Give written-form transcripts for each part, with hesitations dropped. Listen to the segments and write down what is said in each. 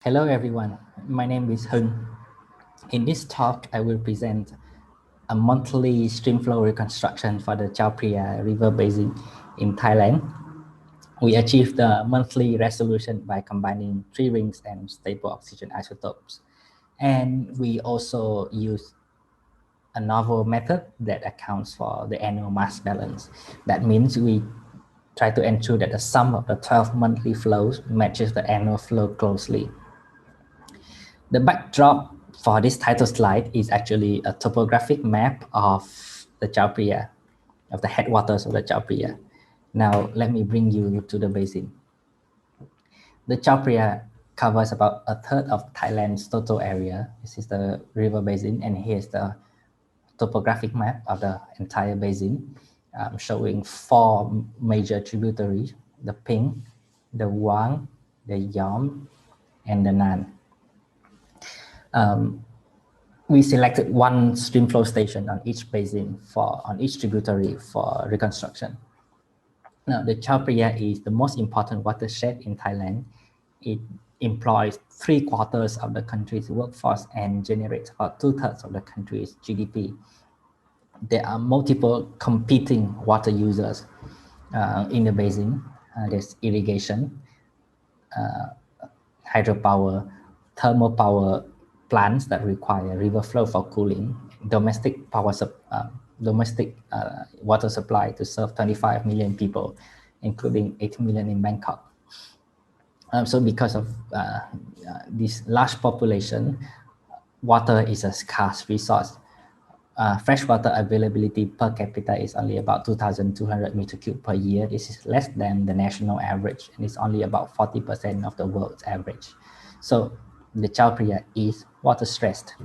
Hello everyone, my name is Hưng. In this talk, I will present a monthly streamflow reconstruction for the Chao Phraya River Basin in Thailand. We achieved the monthly resolution by combining 3 rings and stable oxygen isotopes. And we also use a novel method that accounts for the annual mass balance. That means we try to ensure that the sum of the 12 monthly flows matches the annual flow closely. The backdrop for this title slide is actually a topographic map of the Chao Phraya, of the headwaters of the Chao Phraya. Now, let me bring you to the basin. The Chao Phraya covers about a third of Thailand's total area. This is the river basin, and here's the topographic map of the entire basin, showing 4 major tributaries: the Ping, the Wang, the Yom, and the Nan. We selected one streamflow station on each basin on each tributary for reconstruction. Now, the Chao Phraya is the most important watershed in Thailand. It employs 3/4 of the country's workforce and generates about 2/3 of the country's GDP. There are multiple competing water users in the basin. There's irrigation, hydropower, thermal power plants that require river flow for cooling, domestic water supply to serve 25 million people, including 8 million in Bangkok. So because of this large population, water is a scarce resource. Freshwater availability per capita is only about 2,200 meter cube per year. This is less than the national average, and it's only about 40% of the world's average. So the Chao Phraya is water stressed.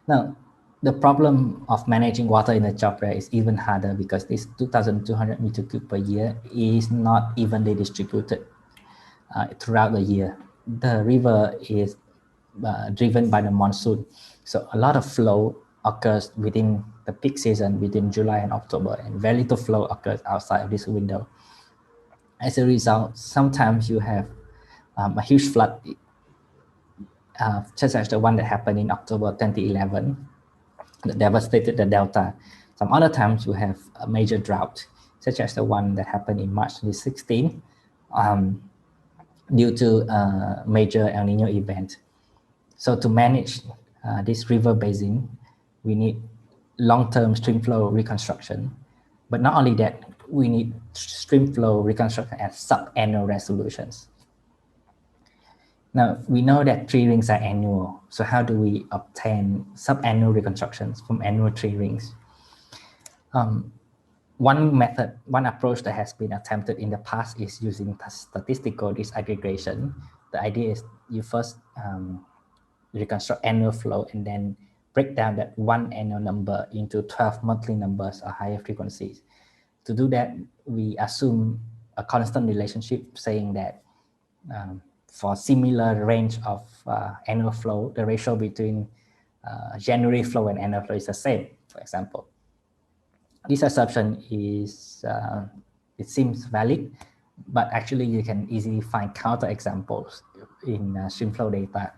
Now, the problem of managing water in the Chao Phraya is even harder because this 2,200 meter cube per year is not evenly distributed throughout the year. The river is driven by the monsoon, so a lot of flow occurs within the peak season, within July and October, and very little flow occurs outside of this window. As a result, sometimes you have a huge flood, such as the one that happened in October 2011, that devastated the delta. Some other times you have a major drought, such as the one that happened in March 2016, due to a major El Nino event. So to manage this river basin, we need long-term streamflow reconstruction. But not only that, we need streamflow reconstruction at sub-annual resolutions. Now, we know that 3 rings are annual. So how do we obtain sub-annual reconstructions from annual 3 rings? One approach that has been attempted in the past is using statistical disaggregation. The idea is you first reconstruct annual flow and then break down that one annual number into 12 monthly numbers or higher frequencies. To do that, we assume a constant relationship saying that for similar range of annual flow, the ratio between January flow and annual flow is the same, for example. This assumption is, it seems valid, but actually you can easily find counterexamples in streamflow data.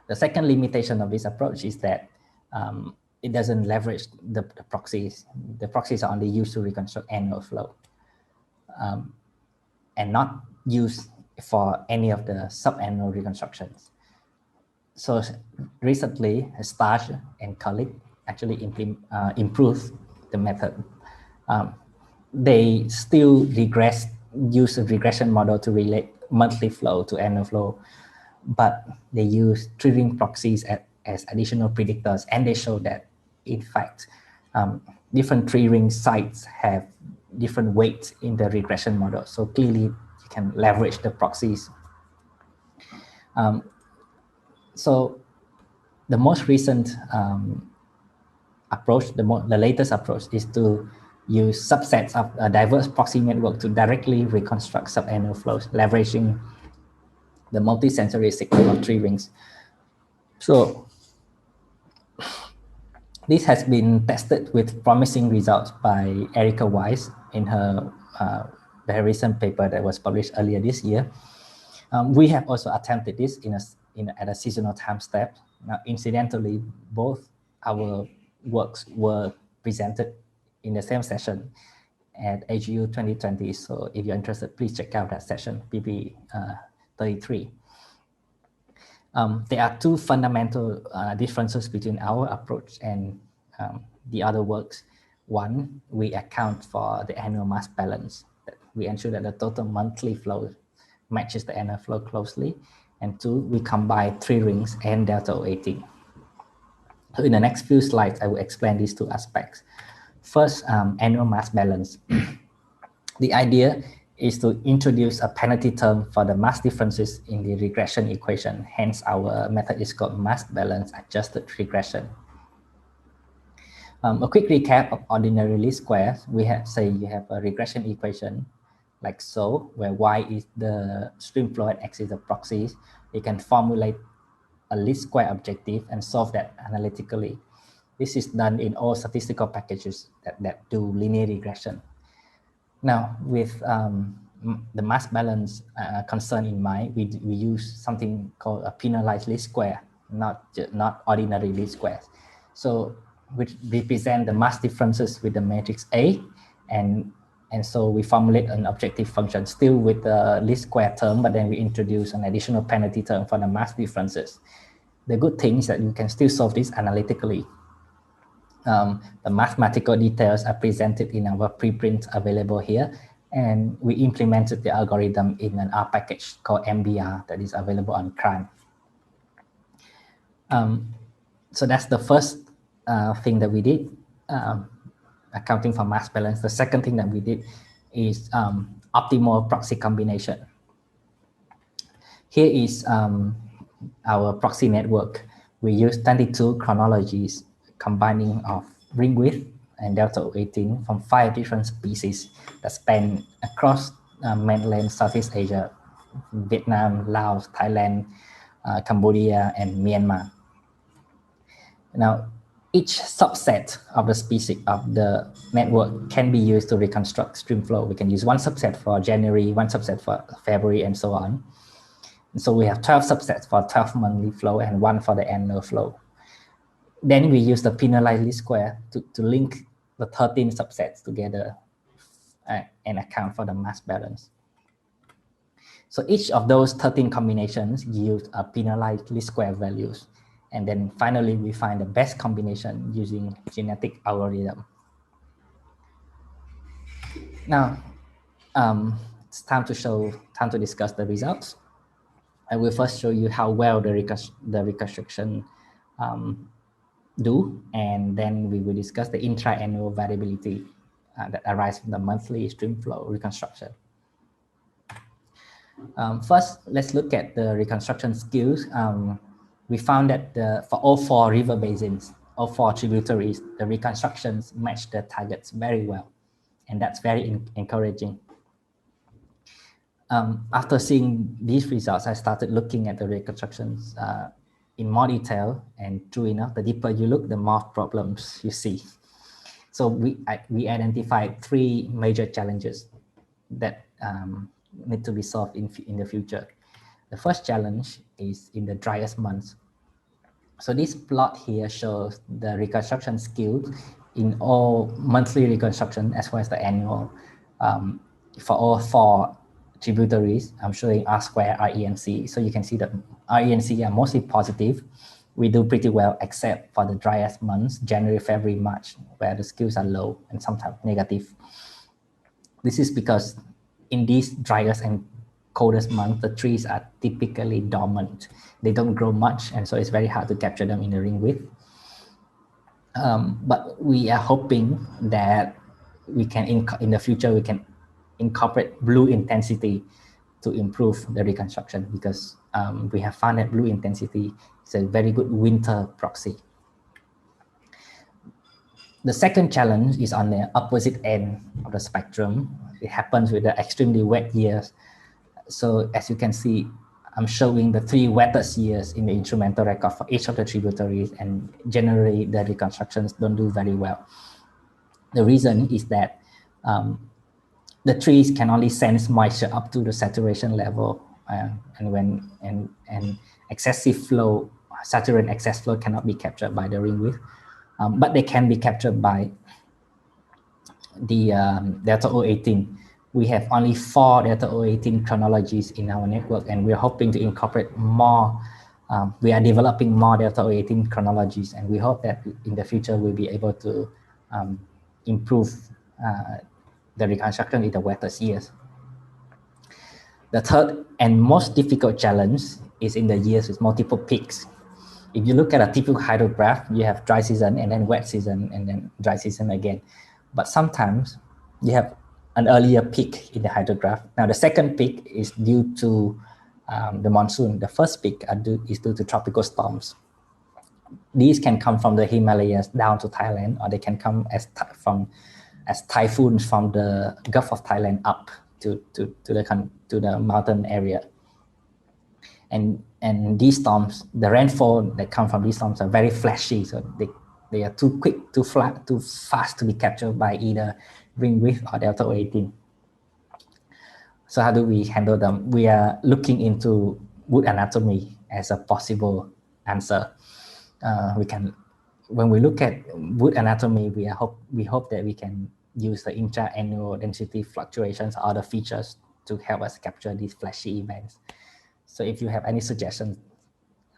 The second limitation of this approach is that it doesn't leverage the proxies. The proxies are only used to reconstruct annual flow and not used for any of the sub-annual reconstructions. So recently, Starch and colleagues actually improved the method. They still use a regression model to relate monthly flow to annual flow, but they use 3-ring proxies as additional predictors, and they show that, in fact, different 3-ring sites have different weights in the regression model. So clearly, you can leverage the proxies. So the most recent approach, the latest approach, is to use subsets of a diverse proxy network to directly reconstruct sub-annual flows, leveraging the multi-sensory signal of 3 rings. So this has been tested with promising results by Erica Weiss in her very recent paper that was published earlier this year. We have also attempted this at a seasonal time step. Now, incidentally, both our works were presented in the same session at AGU 2020. So if you're interested, please check out that session, PP 33. There are two fundamental differences between our approach and the other works. One, we account for the annual mass balance. We ensure that the total monthly flow matches the annual flow closely. And two, we combine 3 rings and δ18. So in the next few slides, I will explain these two aspects. First, annual mass balance. The idea is to introduce a penalty term for the mass differences in the regression equation. Hence, our method is called mass balance adjusted regression. A quick recap of ordinary least squares. We have, say, you have a regression equation like so, where y is the stream flow and x is the proxies. You can formulate a least square objective and solve that analytically. This is done in all statistical packages that do linear regression. Now, with the mass balance concern in mind, we use something called a penalized least square, not ordinary least squares. So we represent the mass differences with the matrix A, and so we formulate an objective function still with the least square term, but then we introduce an additional penalty term for the mass differences. The good thing is that you can still solve this analytically. The mathematical details are presented in our preprint available here, and we implemented the algorithm in an R package called MBR that is available on CRAN. So that's the first thing that we did, accounting for mass balance. The second thing that we did is optimal proxy combination. Here is our proxy network. We use 22 chronologies combining of ring width and δ18 from 5 different species that span across mainland Southeast Asia, Vietnam, Laos, Thailand, Cambodia, and Myanmar. Now, each subset of the species of the network can be used to reconstruct stream flow. We can use one subset for January, one subset for February, and so on. And so we have 12 subsets for 12 monthly flow and one for the annual flow. Then we use the penalized least square to link the 13 subsets together and account for the mass balance. So each of those 13 combinations yield a penalized least square values. And then finally, we find the best combination using genetic algorithm. Now, it's time to discuss the results. I will first show you how well the reconstruction do, and then we will discuss the intra-annual variability that arises from the monthly stream flow reconstruction. First, let's look at the reconstruction skills. We found that for all 4 river basins, all 4 tributaries, the reconstructions match the targets very well, and that's very encouraging. After seeing these results, I started looking at the reconstructions in more detail, and true enough, the deeper you look, the more problems you see. So we identified 3 major challenges that need to be solved in the future. The first challenge is in the driest months. So this plot here shows the reconstruction skills in all monthly reconstruction as well as the annual for all 4 tributaries. I'm showing R square, RE, and C. So you can see that RE and C are mostly positive. We do pretty well except for the driest months, January, February, March, where the skills are low and sometimes negative. This is because in these driest and coldest months, the trees are typically dormant. They don't grow much, and so it's very hard to capture them in the ring width. But we are hoping that we can, in the future, we can incorporate blue intensity to improve the reconstruction, because we have found that blue intensity is a very good winter proxy. The second challenge is on the opposite end of the spectrum. It happens with the extremely wet years. So as you can see, I'm showing the 3 wettest years in the instrumental record for each of the tributaries, and generally the reconstructions don't do very well. The reason is that the trees can only sense moisture up to the saturation level and excessive flow, saturated excess flow cannot be captured by the ring width, but they can be captured by the δ18. We have only 4 δ18 chronologies in our network, and we're hoping to incorporate more. We are developing more δ18 chronologies, and we hope that in the future we'll be able to improve the reconstruction in the wettest years. The third and most difficult challenge is in the years with multiple peaks. If you look at a typical hydrograph, you have dry season and then wet season and then dry season again. But sometimes you have an earlier peak in the hydrograph. Now the second peak is due to the monsoon. The first peak is due to tropical storms. These can come from the Himalayas down to Thailand, or they can come as typhoons from the Gulf of Thailand up to the mountain area. And these storms, the rainfall that come from these storms are very flashy, so they are too quick, too fast to be captured by either ring width or δ18. So how do we handle them? We are looking into wood anatomy as a possible answer. When we look at wood anatomy, we hope that we can use the intra-annual density fluctuations or other features to help us capture these flashy events. So if you have any suggestions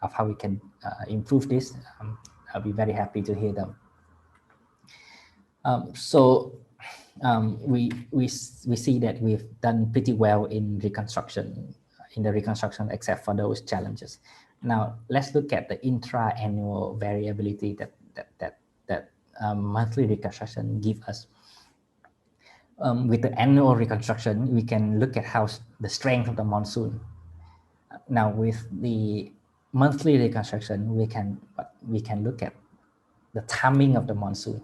of how we can improve this, I'll be very happy to hear them. We see that we've done pretty well in the reconstruction, except for those challenges. Now let's look at the intra-annual variability that monthly reconstruction gives us. With the annual reconstruction, we can look at how the strength of the monsoon. Now with the monthly reconstruction, we can look at the timing of the monsoon.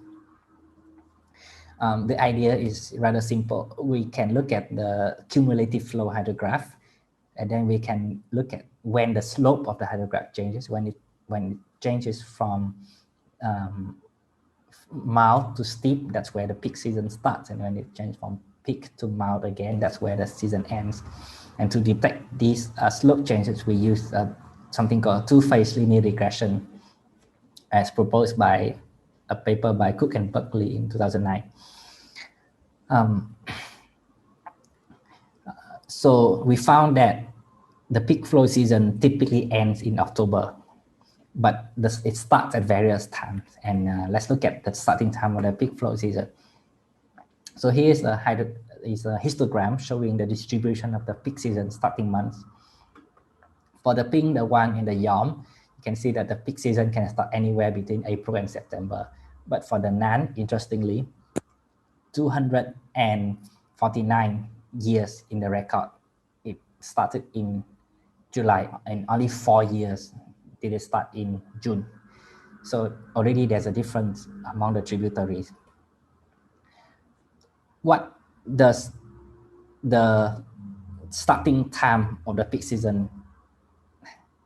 The idea is rather simple. We can look at the cumulative flow hydrograph, and then we can look at when the slope of the hydrograph changes, when it changes from mild to steep, that's where the peak season starts, and when it changes from peak to mild again, that's where the season ends. And to detect these slope changes, we use something called two-phase linear regression, as proposed by a paper by Cook and Buckley in 2009. So we found that the peak flow season typically ends in October, but it starts at various times. And let's look at the starting time of the peak flow season. So here's a histogram showing the distribution of the peak season starting months. For the pink, the one in the yellow, you can see that the peak season can start anywhere between April and September. But for the nan, interestingly, 249 years in the record, it started in July, and only 4 years did it start in June. So already there's a difference among the tributaries. What does the starting time of the peak season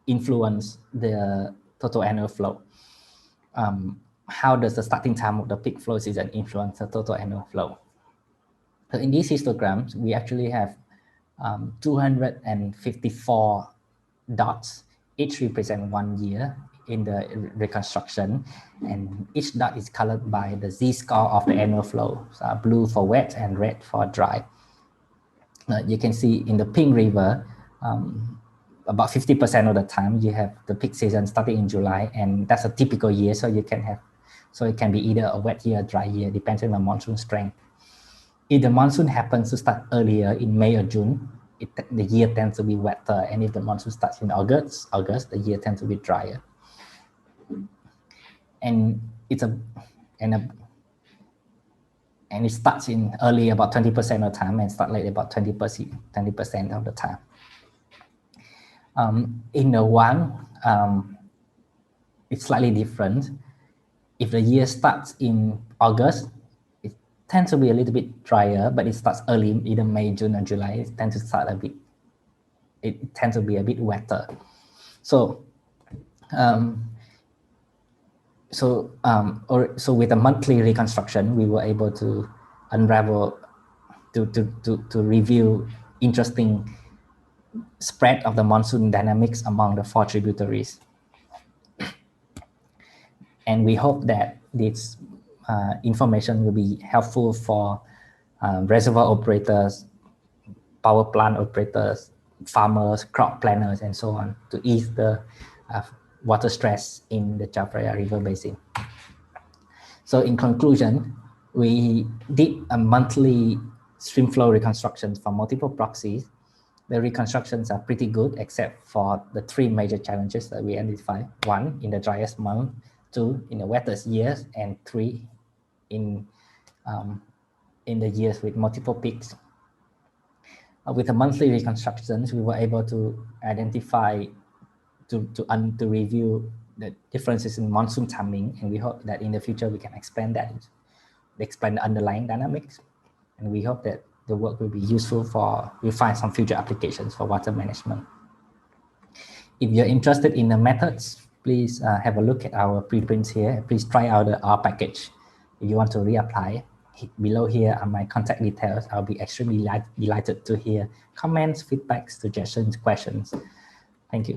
influence the total annual flow? How does the starting time of the peak flow season influence the total annual flow? So in these histograms, we actually have 254 dots, each represent 1 year in the reconstruction, and each dot is colored by the z-score of the annual flow, so blue for wet and red for dry. You can see in the Pink River, about 50% of the time you have the peak season starting in July, and that's a typical year, so it can be either a wet year or dry year, depending on monsoon strength. If the monsoon happens to start earlier in May or June, the year tends to be wetter, and if the monsoon starts in August, the year tends to be drier. And it starts in early about 20% of the time and start late about 20% of the time. In the one, it's slightly different. If the year starts in August, it tends to be a little bit drier, but it starts early, either May, June, or July. It tends to be a bit wetter. So with a monthly reconstruction, we were able to unravel, to review interesting spread of the monsoon dynamics among the 4 tributaries. And we hope that this information will be helpful for reservoir operators, power plant operators, farmers, crop planners, and so on to ease the water stress in the Chao Phraya River Basin. So in conclusion, we did a monthly stream flow reconstruction for multiple proxies. The reconstructions are pretty good, except for the 3 major challenges that we identified. 1, in the driest month, 2, in the wettest years, and 3, in the years with multiple peaks. With the monthly reconstructions, we were able to identify, to review the differences in monsoon timing, and we hope that in the future we can expand that, explain the underlying dynamics, and we hope that the work will be useful for, we'll find some future applications for water management. If you're interested in the methods, please have a look at our preprints here. Please try out the R package. If you want to reapply, below here are my contact details. I'll be extremely delighted to hear comments, feedback, suggestions, questions. Thank you.